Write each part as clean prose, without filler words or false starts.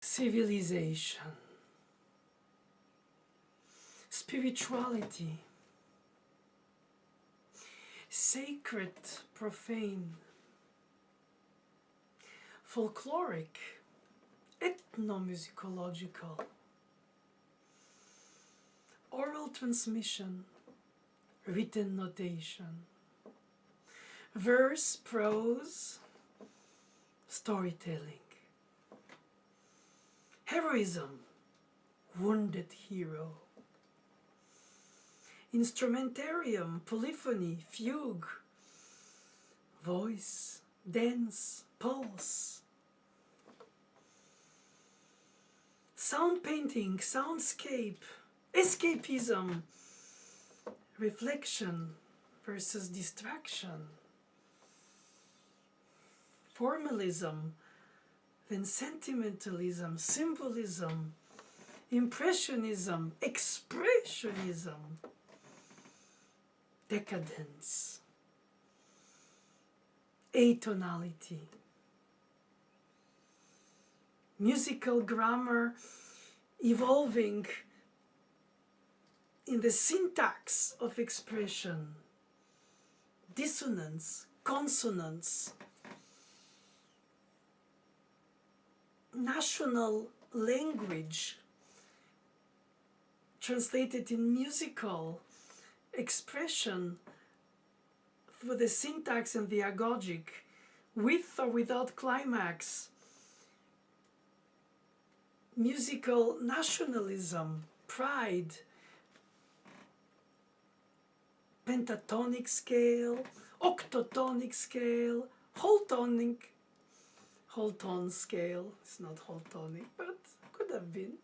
civilization, spirituality, sacred, profane, folkloric, ethnomusicological, oral transmission, written notation, verse, prose, storytelling, heroism, wounded hero, instrumentarium, polyphony, fugue, voice, dance, pulse, sound painting, soundscape, escapism, reflection versus distraction, formalism, then sentimentalism, symbolism, impressionism, expressionism, decadence, atonality, musical grammar evolving in the syntax of expression, dissonance, consonance, national language translated in musical expression for the syntax and the agogic, with or without climax, musical nationalism, pride, pentatonic scale, octotonic scale, whole tone scale. It's not whole tonic, but could have been.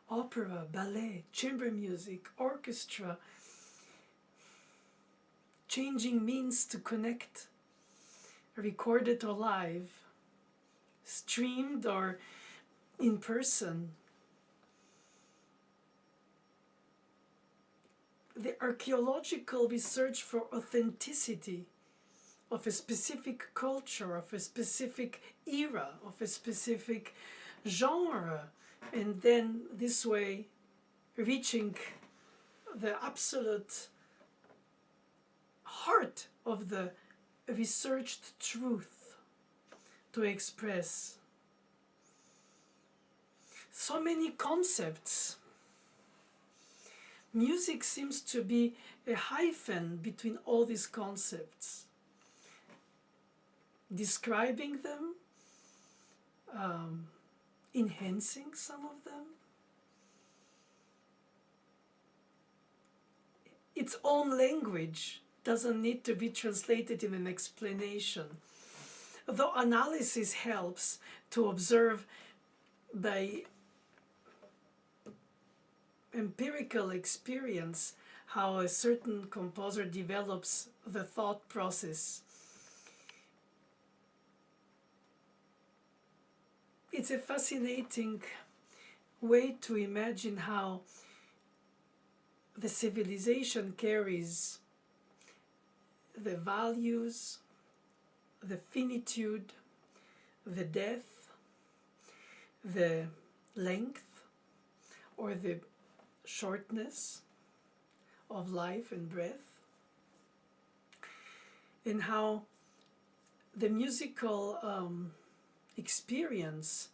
Opera, ballet, chamber music, orchestra, changing means to connect, recorded or live, streamed or in person. The archaeological research for authenticity of a specific culture, of a specific era, of a specific genre, and then this way reaching the absolute heart of the researched truth to express. So many concepts. Music seems to be a hyphen between all these concepts, describing them, enhancing some of them. Its own language doesn't need to be translated in an explanation, though analysis helps to observe by empirical experience how a certain composer develops the thought process. It's a fascinating way to imagine how the civilization carries the values, the finitude, the depth, the length, or the shortness of life and breath, and how the musical experience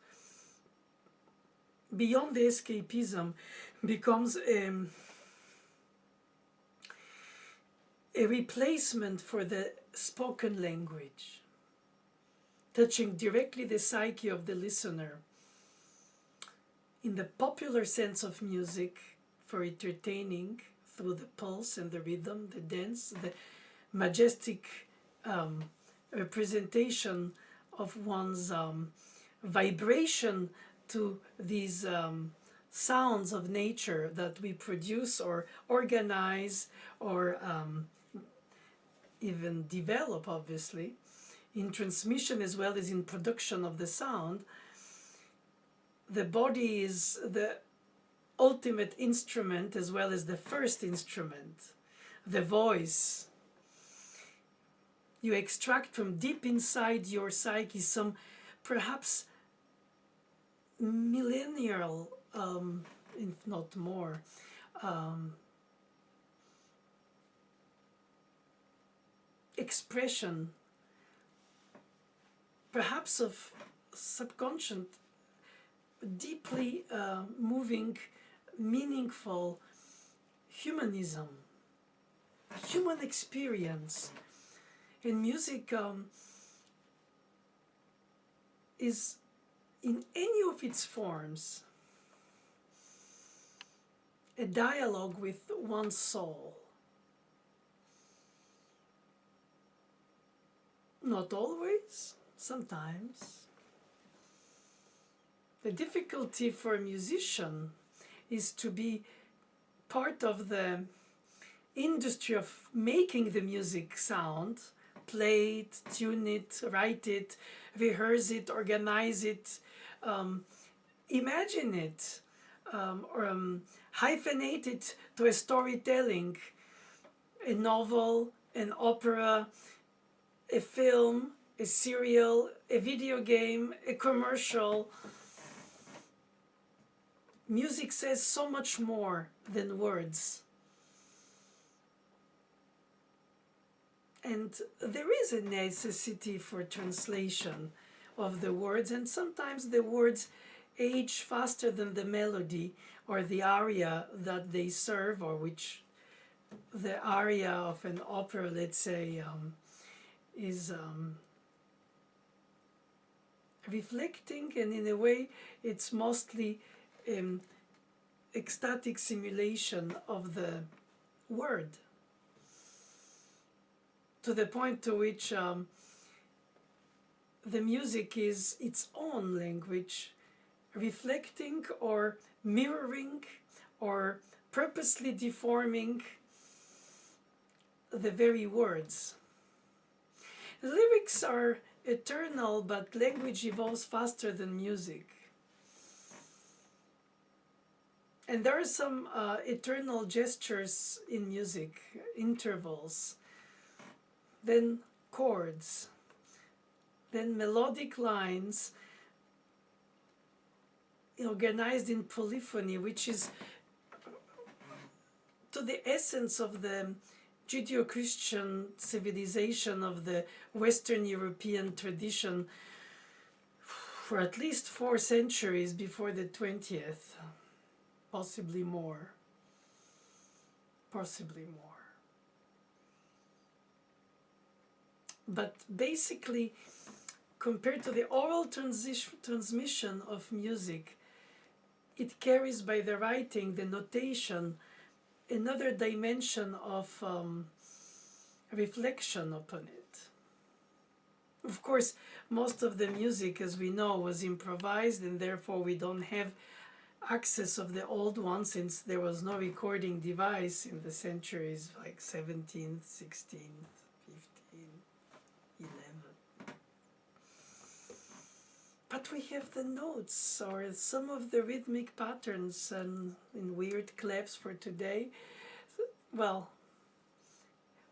beyond the escapism becomes a replacement for the spoken language, touching directly the psyche of the listener in the popular sense of music for entertaining through the pulse and the rhythm, the dance, the majestic representation of one's vibration to these sounds of nature that we produce or organize or even develop, obviously, in transmission as well as in production of the sound. The body is the ultimate instrument as well as the first instrument, the voice. You extract from deep inside your psyche some perhaps millennial, if not more, expression, perhaps of subconscious, deeply moving, meaningful humanism, human experience. And music is, in any of its forms, a dialogue with one's soul. Not always, sometimes. The difficulty for a musician is to be part of the industry of making the music sound, play it, tune it, write it, rehearse it, organize it, imagine it, or hyphenate it to a storytelling, a novel, an opera, a film, a serial, a video game, a commercial. Music says so much more than words. And there is a necessity for translation of the words, and sometimes the words age faster than the melody or the aria that they serve, or which the aria of an opera, let's say, is reflecting, and in a way it's mostly ecstatic simulation of the word, to the point to which the music is its own language, reflecting or mirroring or purposely deforming the very words. The lyrics are eternal, but language evolves faster than music. And there are some eternal gestures in music, intervals, then chords, then melodic lines organized in polyphony, which is to the essence of the Judeo-Christian civilization of the Western European tradition for at least 4 centuries before the 20th, possibly more. But basically, compared to the oral transmission of music, it carries by the writing, the notation, another dimension of reflection upon it. Of course, most of the music, as we know, was improvised, and therefore we don't have access of the old one, since there was no recording device in the centuries like 17th, 16th, 15th, 11th. But we have the notes or some of the rhythmic patterns and in weird clefs for today. Well,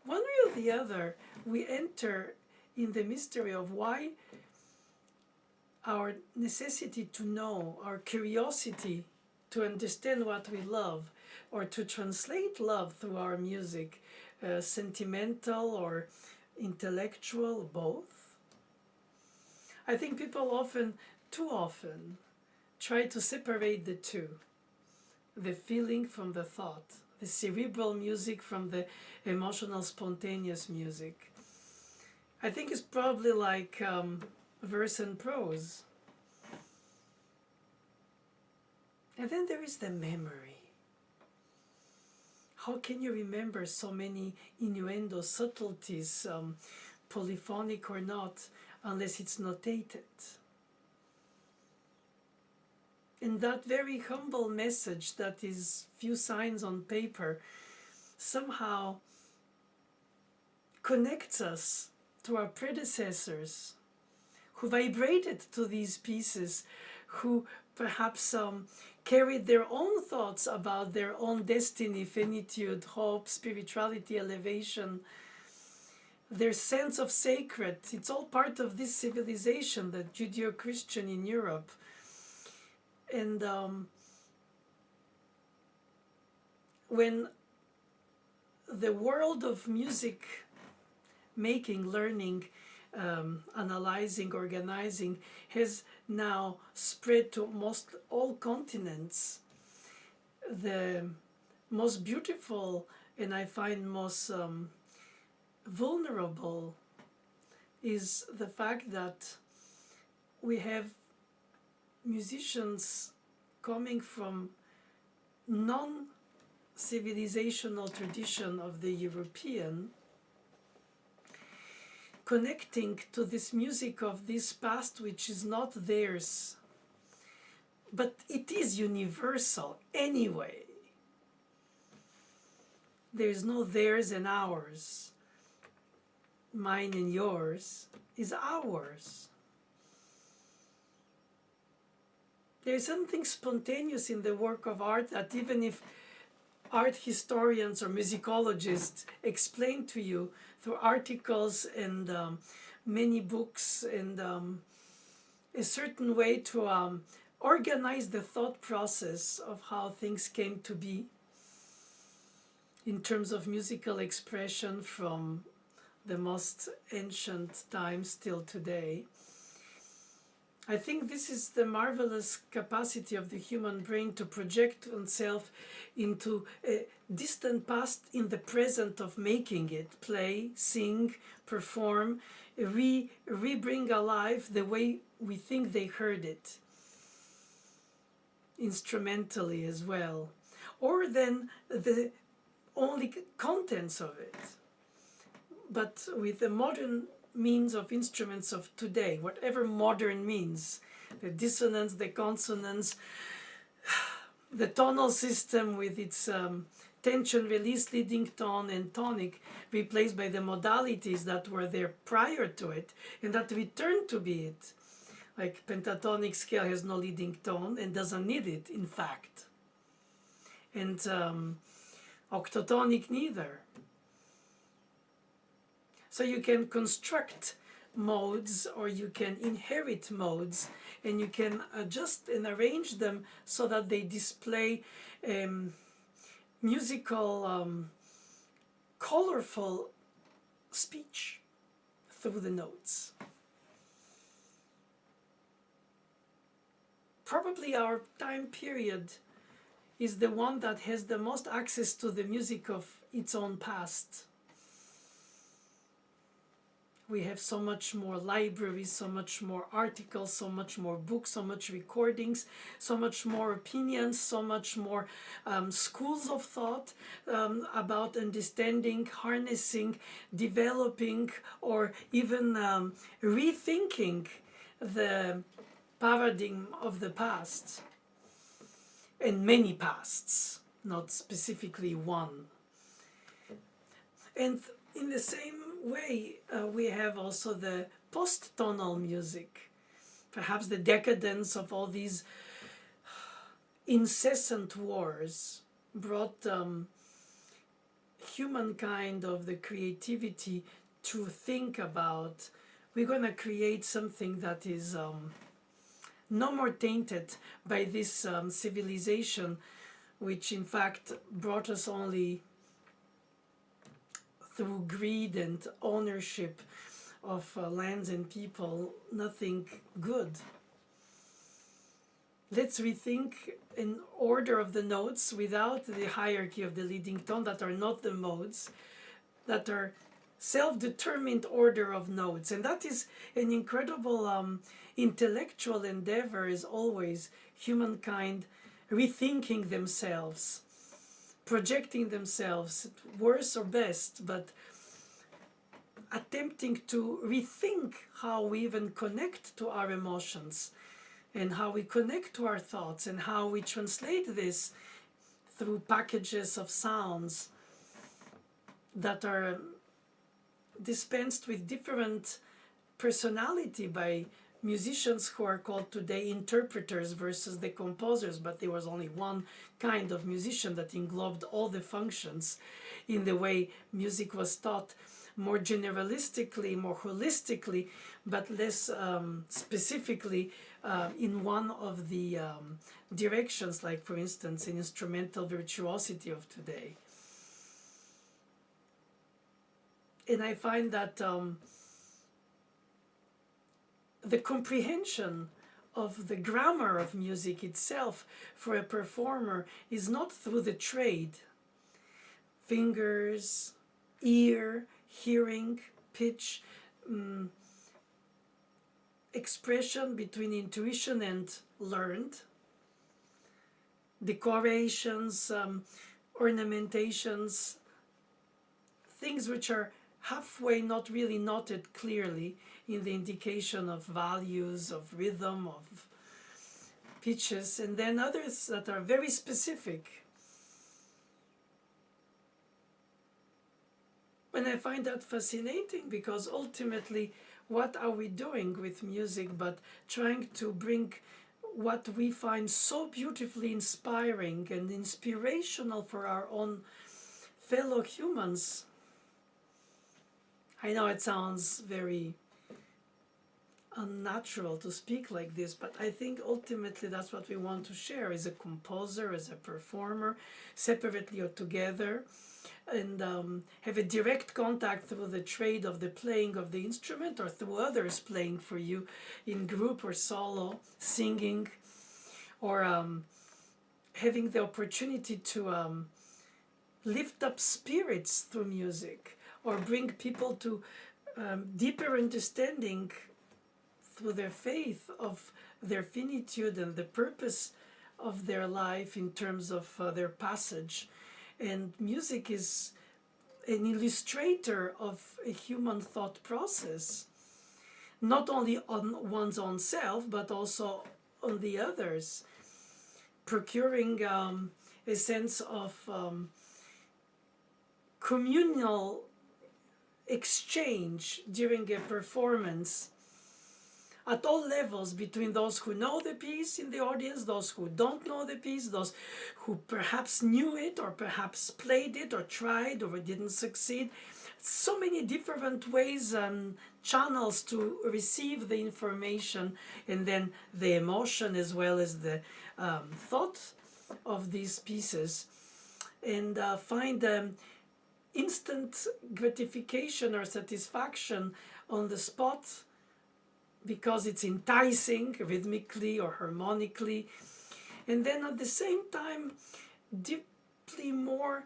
one way or the other, we enter in the mystery of why our necessity to know, our curiosity to understand what we love, or to translate love through our music, sentimental or intellectual, both. I think people often, too often, try to separate the two, the feeling from the thought, the cerebral music from the emotional, spontaneous music. I think it's probably like verse and prose. And then there is the memory. How can you remember so many innuendo, subtleties, polyphonic or not, unless it's notated? And that very humble message that is few signs on paper somehow connects us to our predecessors who vibrated to these pieces, who perhaps carried their own thoughts about their own destiny, finitude, hope, spirituality, elevation, their sense of sacred. It's all part of this civilization, the Judeo-Christian in Europe. And when the world of music making, learning, analyzing, organizing has now spread to most all continents, the most beautiful and I find most vulnerable is the fact that we have musicians coming from non-civilizational tradition of the European, connecting to this music of this past which is not theirs, but it is universal anyway. There is no theirs and ours. Mine and yours is ours. There is something spontaneous in the work of art that even if art historians or musicologists explain to you through articles and many books and a certain way to organize the thought process of how things came to be in terms of musical expression from the most ancient times till today. I think this is the marvelous capacity of the human brain to project oneself into a distant past in the present of making it, play, sing, perform, re-bring alive the way we think they heard it, instrumentally as well, or then the only contents of it, but with the modern means of instruments of today, whatever modern means, the dissonance, the consonance, the tonal system with its tension release, leading tone and tonic, replaced by the modalities that were there prior to it and that returned to be it. Like pentatonic scale has no leading tone and doesn't need it, in fact. And octotonic neither. So you can construct modes or you can inherit modes and you can adjust and arrange them so that they display musical, colorful speech through the notes. Probably our time period is the one that has the most access to the music of its own past. We have so much more libraries, so much more articles, so much more books, so much recordings, so much more opinions, so much more schools of thought about understanding, harnessing, developing, or even rethinking the paradigm of the past. And many pasts, not specifically one. And in the same way, we have also the post-tonal music, perhaps the decadence of all these incessant wars brought humankind of the creativity to think about, we're going to create something that is no more tainted by this civilization, which in fact brought us only through greed and ownership of lands and people, nothing good. Let's rethink an order of the notes without the hierarchy of the leading tone that are not the modes, that are self-determined order of notes. And that is an incredible intellectual endeavor, as always, humankind rethinking themselves, projecting themselves, worse or best, but attempting to rethink how we even connect to our emotions and how we connect to our thoughts and how we translate this through packages of sounds that are dispensed with different personality by musicians who are called today interpreters versus the composers, but there was only one kind of musician that englobed all the functions in the way music was taught more generalistically, more holistically, but less specifically in one of the directions, like for instance in instrumental virtuosity of today. And I find that the comprehension of the grammar of music itself for a performer is not through the trade, fingers, ear, hearing, pitch, expression between intuition and learned, decorations, ornamentations, things which are halfway not really noted clearly in the indication of values, of rhythm, of pitches, and then others that are very specific. And I find that fascinating, because ultimately what are we doing with music but trying to bring what we find so beautifully inspiring and inspirational for our own fellow humans. I know it sounds very unnatural to speak like this, but I think ultimately that's what we want to share as a composer, as a performer, separately or together, and have a direct contact through the trade of the playing of the instrument, or through others playing for you in group or solo, singing, or having the opportunity to lift up spirits through music, or bring people to deeper understanding through their faith of their finitude and the purpose of their life in terms of their passage. And music is an illustrator of a human thought process, not only on one's own self, but also on the others, procuring a sense of communal exchange during a performance at all levels, between those who know the piece in the audience, those who don't know the piece, those who perhaps knew it or perhaps played it or tried or didn't succeed. So many different ways and channels to receive the information, and then the emotion as well as the thought of these pieces, and find instant gratification or satisfaction on the spot, because it's enticing rhythmically or harmonically, and then at the same time deeply more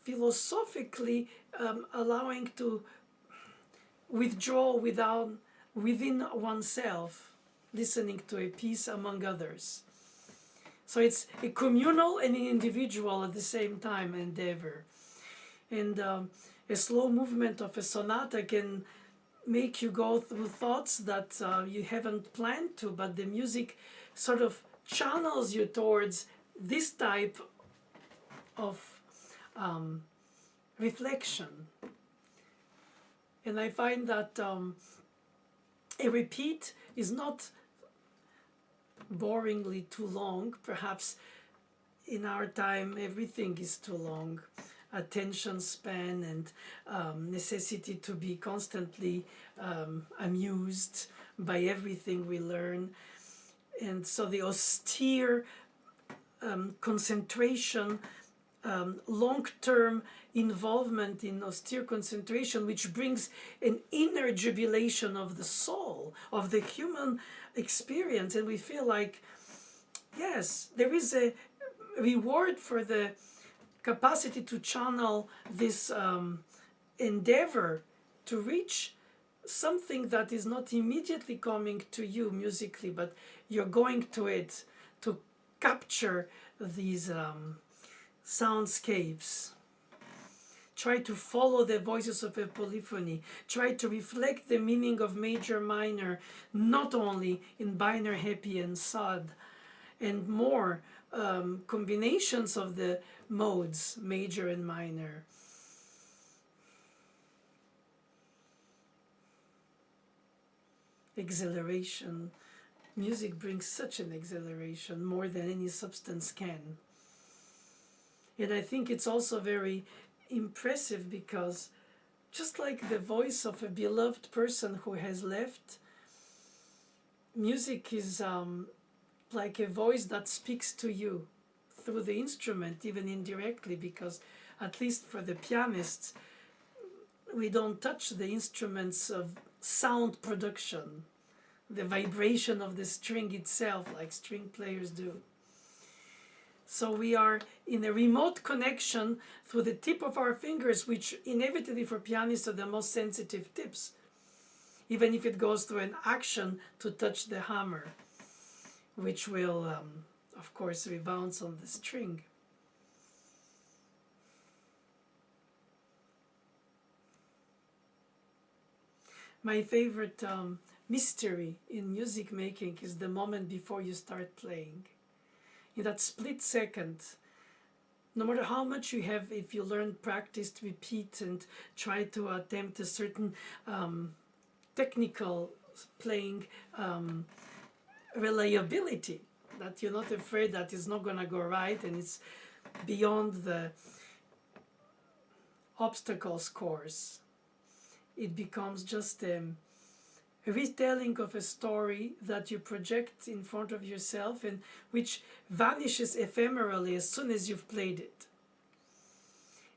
philosophically allowing to withdraw within oneself, listening to a piece among others. So it's a communal and an individual at the same time endeavor. And a slow movement of a sonata can make you go through thoughts that you haven't planned to, but the music sort of channels you towards this type of reflection. And I find that a repeat is not boringly too long. Perhaps in our time everything is too long. Attention span and necessity to be constantly amused by everything we learn. And so the austere concentration, long-term involvement in austere concentration, which brings an inner jubilation of the soul, of the human experience. And we feel like, yes, there is a reward for the capacity to channel this endeavor to reach something that is not immediately coming to you musically, but you're going to it to capture these soundscapes. Try to follow the voices of a polyphony. Try to reflect the meaning of major, minor, not only in binary, happy and sad, and more combinations of the modes, major and minor. Exhilaration. Music brings such an exhilaration, more than any substance can. And I think it's also very impressive because just like the voice of a beloved person who has left, music is like a voice that speaks to you through the instrument, even indirectly, because at least for the pianists, we don't touch the instruments of sound production, the vibration of the string itself, like string players do. So we are in a remote connection through the tip of our fingers, which inevitably for pianists are the most sensitive tips, even if it goes through an action to touch the hammer, which will, of course, rebound on the string. My favorite mystery in music making is the moment before you start playing. In that split second, no matter how much you have, if you learn, practice, repeat, and try to attempt a certain technical playing reliability, that you're not afraid that it's not going to go right and it's beyond the obstacles course. It becomes just a retelling of a story that you project in front of yourself and which vanishes ephemerally as soon as you've played it,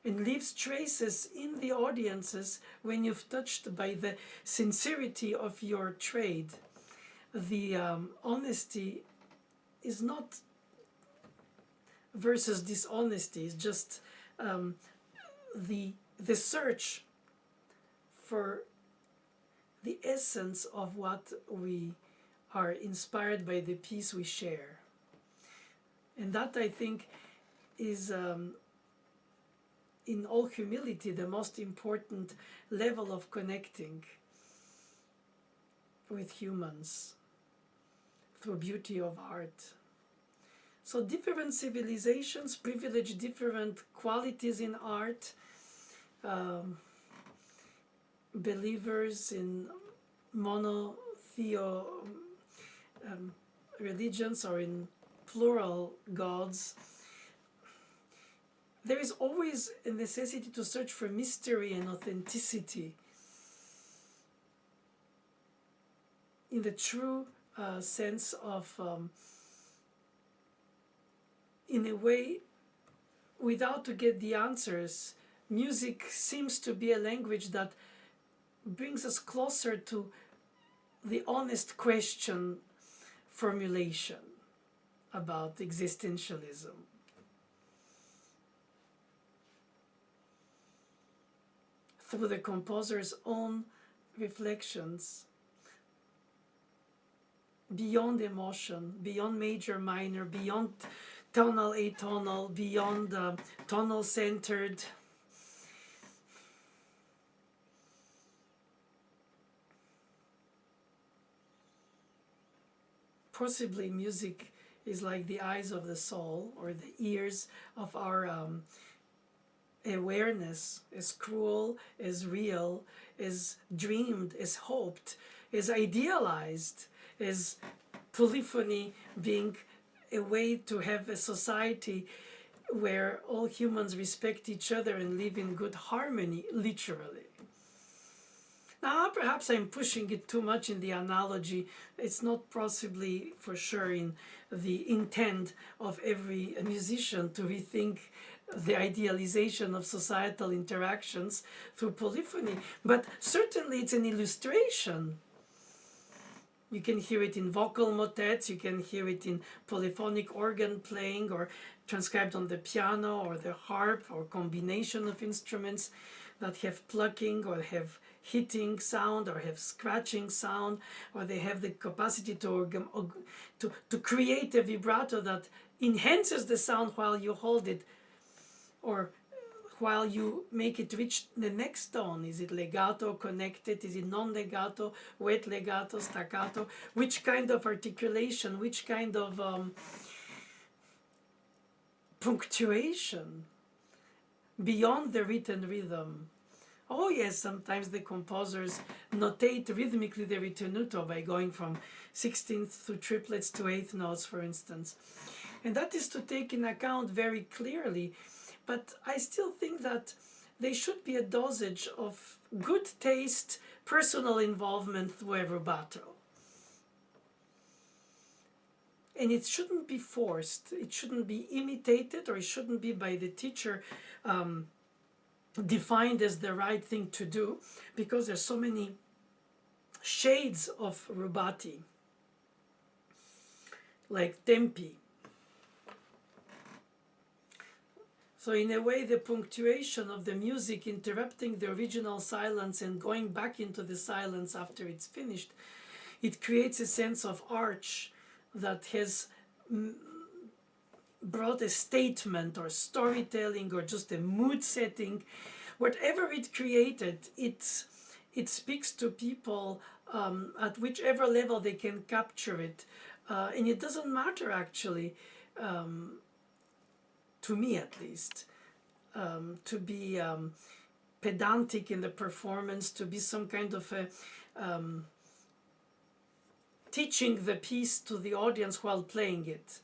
and leaves traces in the audiences when you've touched by the sincerity of your trade. The honesty is not versus dishonesty, it's just the search for the essence of what we are inspired by, the piece we share. And that, I think, is in all humility the most important level of connecting with humans through beauty of art. So different civilizations privilege different qualities in art. Believers in monotheo religions or in plural gods, there is always a necessity to search for mystery and authenticity in the true sense of, in a way, without to get the answers, music seems to be a language that brings us closer to the honest question formulation about existentialism. Through the composer's own reflections, beyond emotion, beyond major minor, beyond tonal atonal, beyond tonal centered. Possibly music is like the eyes of the soul, or the ears of our awareness, as cruel, as real, as dreamed, as hoped, as idealized, as polyphony being a way to have a society where all humans respect each other and live in good harmony, literally. Now, perhaps I'm pushing it too much in the analogy. It's not possibly for sure in the intent of every musician to rethink the idealization of societal interactions through polyphony, but certainly it's an illustration. You can hear it in vocal motets, you can hear it in polyphonic organ playing, or transcribed on the piano or the harp, or combination of instruments that have plucking or have hitting sound or have scratching sound, or they have the capacity to create a vibrato that enhances the sound while you hold it, or while you make it reach the next tone. Is it legato, connected? Is it non-legato, wet legato, staccato? Which kind of articulation, which kind of punctuation beyond the written rhythm? Oh yes, sometimes the composers notate rhythmically the ritenuto by going from 16th to triplets to 8th notes, for instance. And that is to take in account very clearly. But I still think that they should be a dosage of good taste, personal involvement through a rubato. And it shouldn't be forced, it shouldn't be imitated, or it shouldn't be by the teacher defined as the right thing to do, because there's so many shades of rubati, like tempi. So in a way, the punctuation of the music interrupting the original silence and going back into the silence after it's finished, it creates a sense of arch that has brought a statement or storytelling or just a mood setting. Whatever it created, it speaks to people at whichever level they can capture it. And it doesn't matter, actually, to me at least, to be pedantic in the performance, to be some kind of a teaching the piece to the audience while playing it.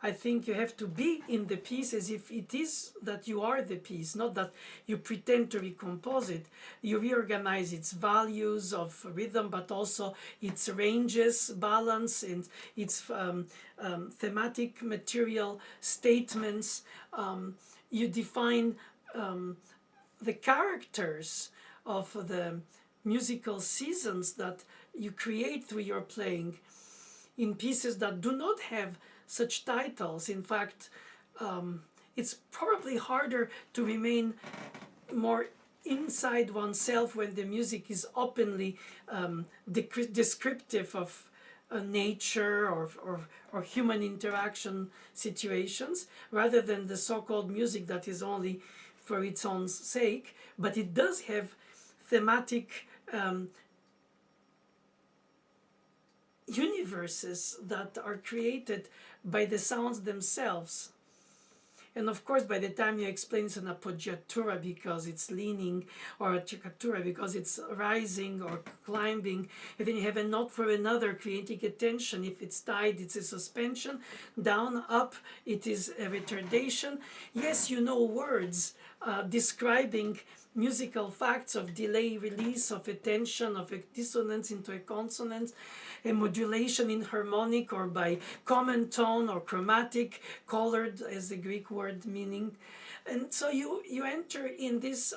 I think you have to be in the piece as if it is that you are the piece, not that you pretend to recompose it. You reorganize its values of rhythm, but also its ranges, balance, and its thematic material statements. You define the characters of the musical seasons that you create through your playing in pieces that do not have such titles. In fact, it's probably harder to remain more inside oneself when the music is openly descriptive of nature or human interaction situations, rather than the so-called music that is only for its own sake. But it does have thematic universes that are created by the sounds themselves. And of course, by the time you explain it's an appoggiatura because it's leaning, or a ciccatura because it's rising or climbing, and then you have a note for another creating a tension. If it's tied, it's a suspension. Down, up, it is a retardation. Yes, you know words describing musical facts of delay, release, of a tension, of a dissonance into a consonant, a modulation in harmonic or by common tone or chromatic, colored as the Greek word meaning. And so you enter in this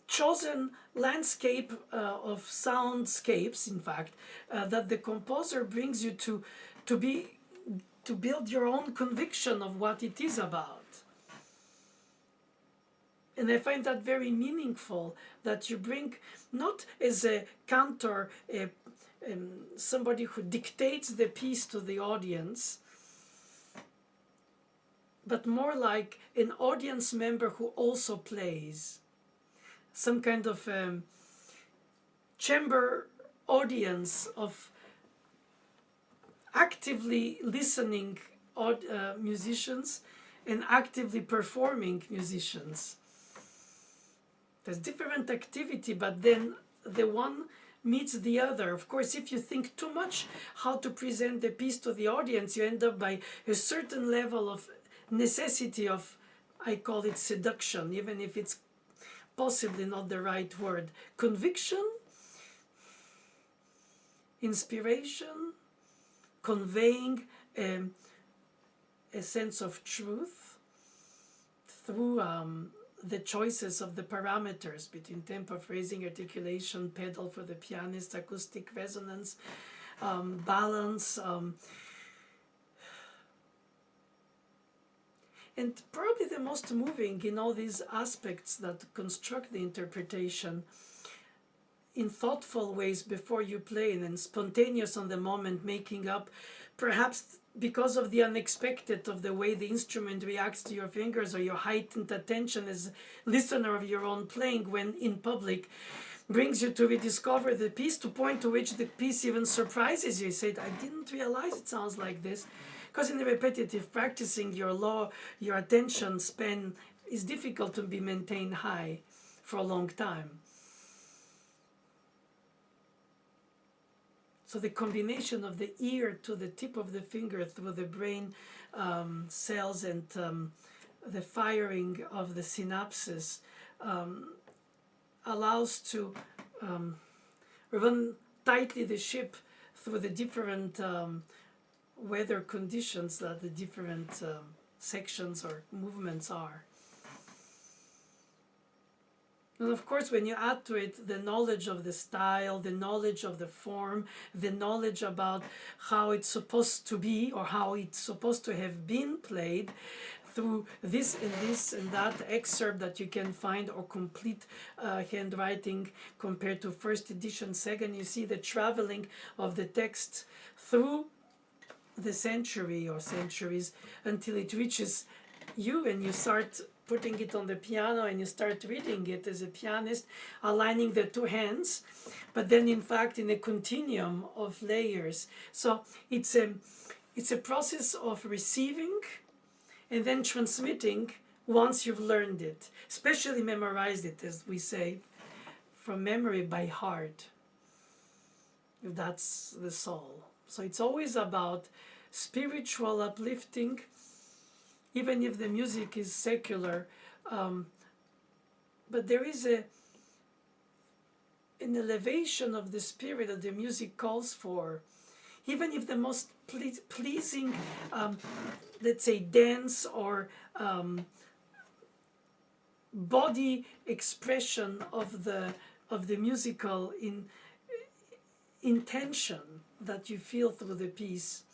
chosen landscape of soundscapes, in fact, that the composer brings you to build your own conviction of what it is about. And I find that very meaningful, that you bring, not as a cantor, somebody who dictates the piece to the audience, but more like an audience member who also plays. Some kind of chamber audience of actively listening musicians and actively performing musicians. There's different activity, but then the one meets the other. Of course, if you think too much how to present the piece to the audience, you end up by a certain level of necessity of, I call it seduction, even if it's possibly not the right word. Conviction, inspiration, conveying a sense of truth through the choices of the parameters between tempo, phrasing, articulation, pedal for the pianist, acoustic resonance, balance, and probably the most moving in all these aspects that construct the interpretation in thoughtful ways before you play, and then spontaneous on the moment, making up, perhaps because of the unexpected of the way the instrument reacts to your fingers, or your heightened attention as listener of your own playing when in public, brings you to rediscover the piece, to point to which the piece even surprises you. You say, I didn't realize it sounds like this. Because in the repetitive practicing, your attention span is difficult to be maintained high for a long time. So the combination of the ear to the tip of the finger through the brain cells and the firing of the synapses allows to run tightly the ship through the different weather conditions that the different sections or movements are. And of course, when you add to it the knowledge of the style, the knowledge of the form, the knowledge about how it's supposed to be or how it's supposed to have been played through this and that excerpt that you can find, or complete handwriting compared to first edition, second, you see the traveling of the text through the century or centuries until it reaches you and you start putting it on the piano and you start reading it as a pianist, aligning the two hands, but then in fact in a continuum of layers. So it's a process of receiving and then transmitting once you've learned it, especially memorized it, as we say, from memory by heart. That's the soul. So it's always about spiritual uplifting, even if the music is secular, but there is an elevation of the spirit that the music calls for. Even if the most pleasing, let's say, dance or body expression of the musical intention that you feel through the piece.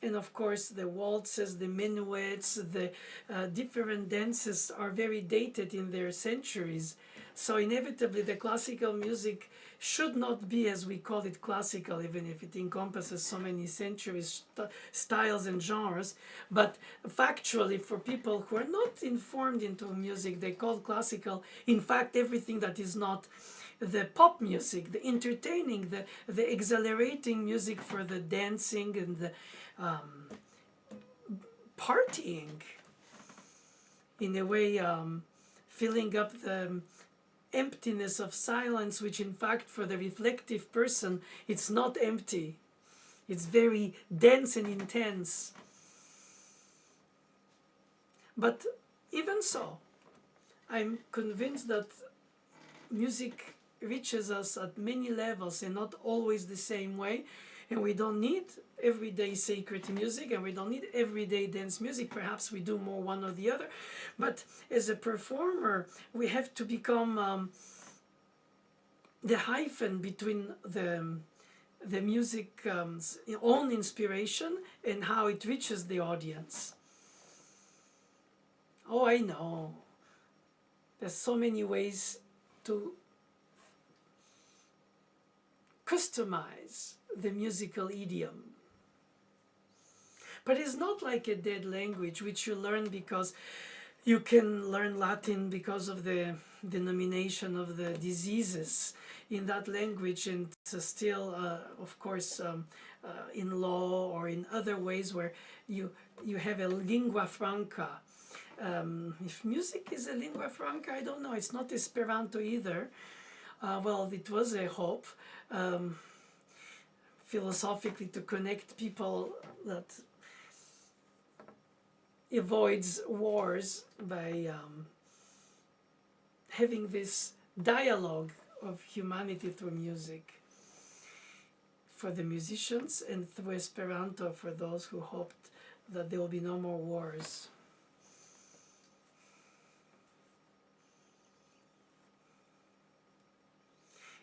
And of course, the waltzes, the minuets, the different dances are very dated in their centuries. So inevitably, the classical music should not be, as we call it, classical, even if it encompasses so many centuries, styles and genres. But factually, for people who are not informed into music, they call classical, in fact, everything that is not the pop music, the entertaining, the exhilarating music for the dancing and the partying, in a way, filling up the emptiness of silence, which in fact for the reflective person it's not empty, it's very dense and intense. But even so, I'm convinced that music reaches us at many levels and not always the same way, and we don't need everyday sacred music and we don't need everyday dance music. Perhaps we do more one or the other, but as a performer we have to become the hyphen between the music's own inspiration and how it reaches the audience. Oh, I know, there's so many ways to customize the musical idiom. But it's not like a dead language which you learn because you can learn Latin because of the denomination of the diseases in that language, and still, of course, in law or in other ways where you have a lingua franca. If music is a lingua franca, I don't know. It's not Esperanto either. Well, it was a hope, philosophically, to connect people that avoids wars by having this dialogue of humanity through music for the musicians, and through Esperanto for those who hoped that there will be no more wars.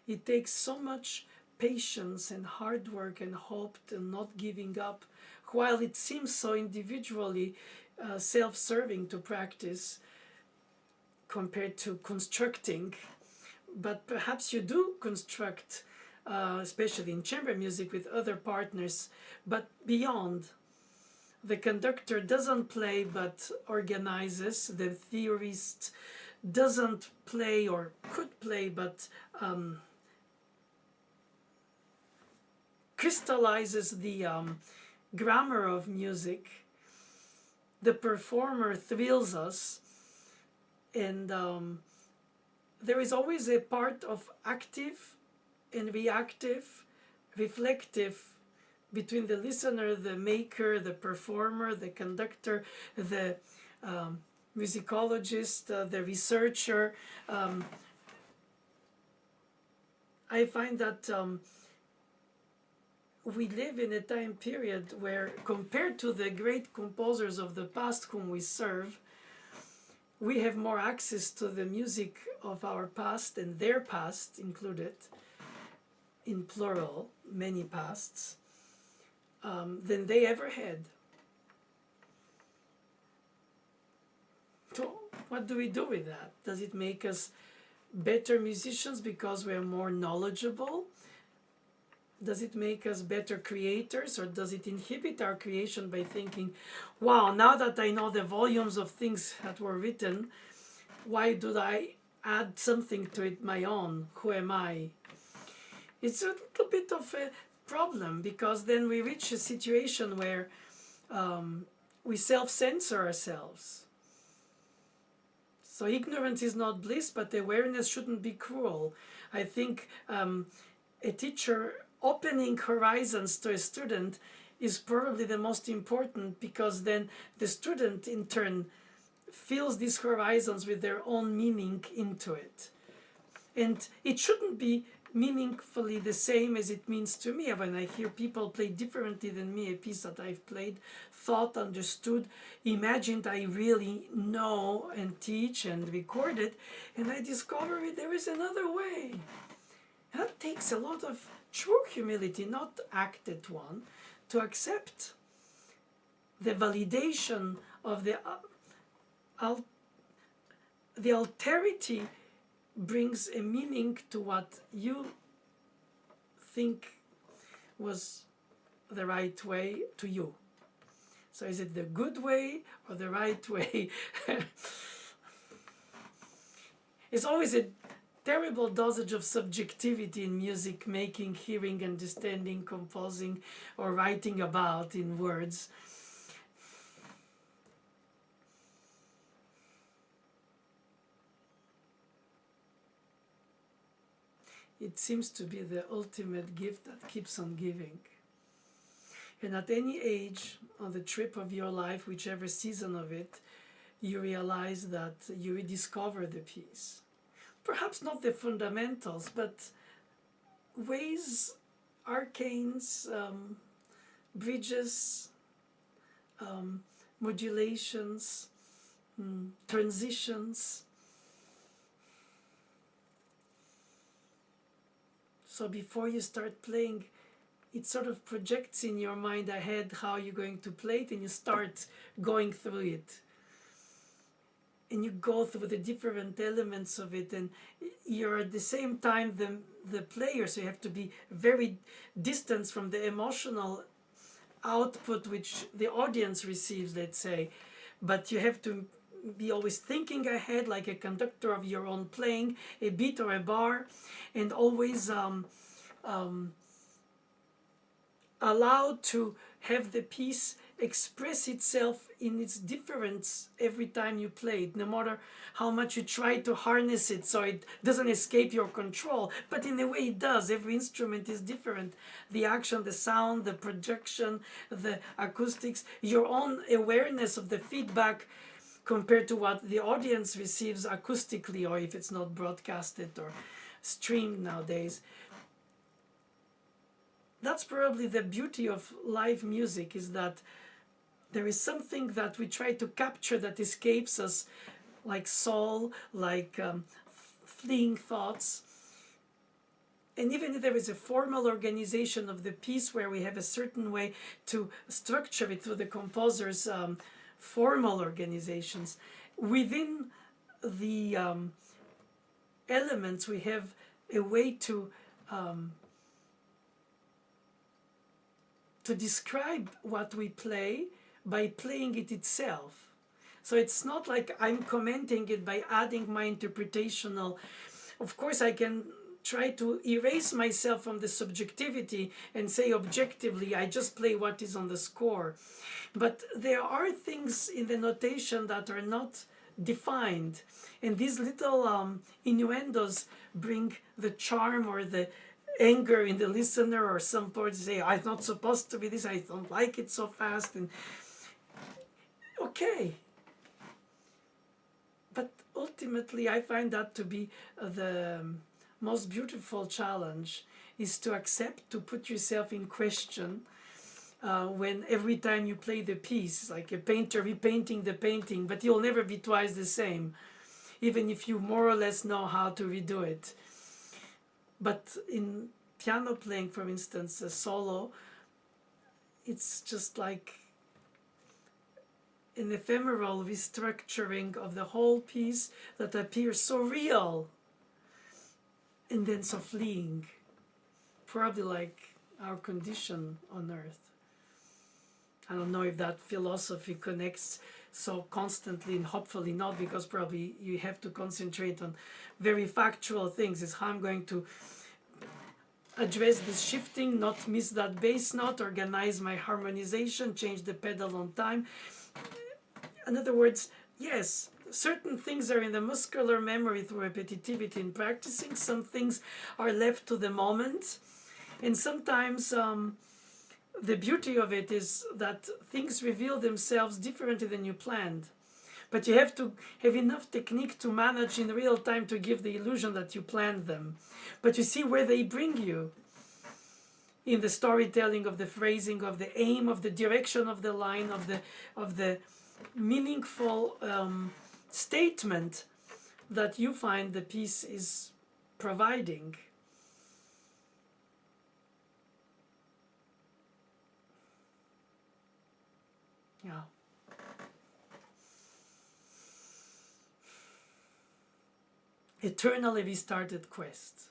It takes so much patience and hard work and hope and not giving up, while it seems so individually self-serving to practice compared to constructing. But perhaps you do construct, especially in chamber music, with other partners, but beyond. The conductor doesn't play but organizes. The theorist doesn't play or could play but crystallizes the grammar of music. The performer thrills us, and there is always a part of active and reactive, reflective between the listener, the maker, the performer, the conductor, the musicologist, the researcher. I find that we live in a time period where, compared to the great composers of the past whom we serve, we have more access to the music of our past and their past included, in plural, many pasts, than they ever had. So what do we do with that? Does it make us better musicians because we are more knowledgeable? Does it make us better creators, or does it inhibit our creation by thinking, wow, now that I know the volumes of things that were written, why do I add something to it my own? Who am I? It's a little bit of a problem, because then we reach a situation where we self-censor ourselves. So ignorance is not bliss, but awareness shouldn't be cruel. I think a teacher opening horizons to a student is probably the most important, because then the student in turn fills these horizons with their own meaning into it. And it shouldn't be meaningfully the same as it means to me. When I hear people play differently than me a piece that I've played, thought, understood, imagined I really know and teach and recorded, and I discover there is another way. That takes a lot of true humility, not acted one, to accept the validation of the alterity brings a meaning to what you think was the right way to you. So is it the good way or the right way? It's always a terrible dosage of subjectivity in music making, hearing, understanding, composing, or writing about in words. It seems to be the ultimate gift that keeps on giving. And at any age on the trip of your life, whichever season of it, you realize that you rediscover the piece. Perhaps not the fundamentals, but ways, arcanes, bridges, modulations, transitions. So before you start playing, it sort of projects in your mind ahead how you're going to play it, and you start going through it. And you go through the different elements of it, and you're at the same time the player, so you have to be very distant from the emotional output which the audience receives, let's say. But you have to be always thinking ahead like a conductor of your own playing, a beat or a bar, and always allowed to have the piece express itself in its difference every time you play it, no matter how much you try to harness it so it doesn't escape your control. But in a way it does. Every instrument is different. The action, the sound, the projection, the acoustics, your own awareness of the feedback compared to what the audience receives acoustically, or if it's not broadcasted or streamed nowadays. That's probably the beauty of live music, is that there is something that we try to capture that escapes us, like soul, like fleeing thoughts. And even if there is a formal organization of the piece where we have a certain way to structure it through the composer's formal organizations, within the elements we have a way to describe what we play by playing it itself. So it's not like I'm commenting it by adding my interpretational. Of course I can try to erase myself from the subjectivity and say objectively I just play what is on the score. But there are things in the notation that are not defined, and these little innuendos bring the charm or the anger in the listener, or some parts say, I'm not supposed to be this, I don't like it so fast. And okay. But ultimately, I find that to be the most beautiful challenge, is to accept, to put yourself in question when every time you play the piece, like a painter repainting the painting, but you'll never be twice the same, even if you more or less know how to redo it. But in piano playing, for instance, a solo, it's just like an ephemeral restructuring of the whole piece that appears so real and then so fleeing. Probably like our condition on earth. I don't know if that philosophy connects so constantly, and hopefully not, because probably you have to concentrate on very factual things. Is how I'm going to address this shifting, not miss that bass note, organize my harmonization, change the pedal on time. In other words, yes, certain things are in the muscular memory through repetitivity and practicing. Some things are left to the moment. And sometimes the beauty of it is that things reveal themselves differently than you planned. But you have to have enough technique to manage in real time to give the illusion that you planned them. But you see where they bring you in the storytelling of the phrasing, of the aim, of the direction of the line, of the meaningful statement that you find the piece is providing. Yeah. Eternally restarted quest.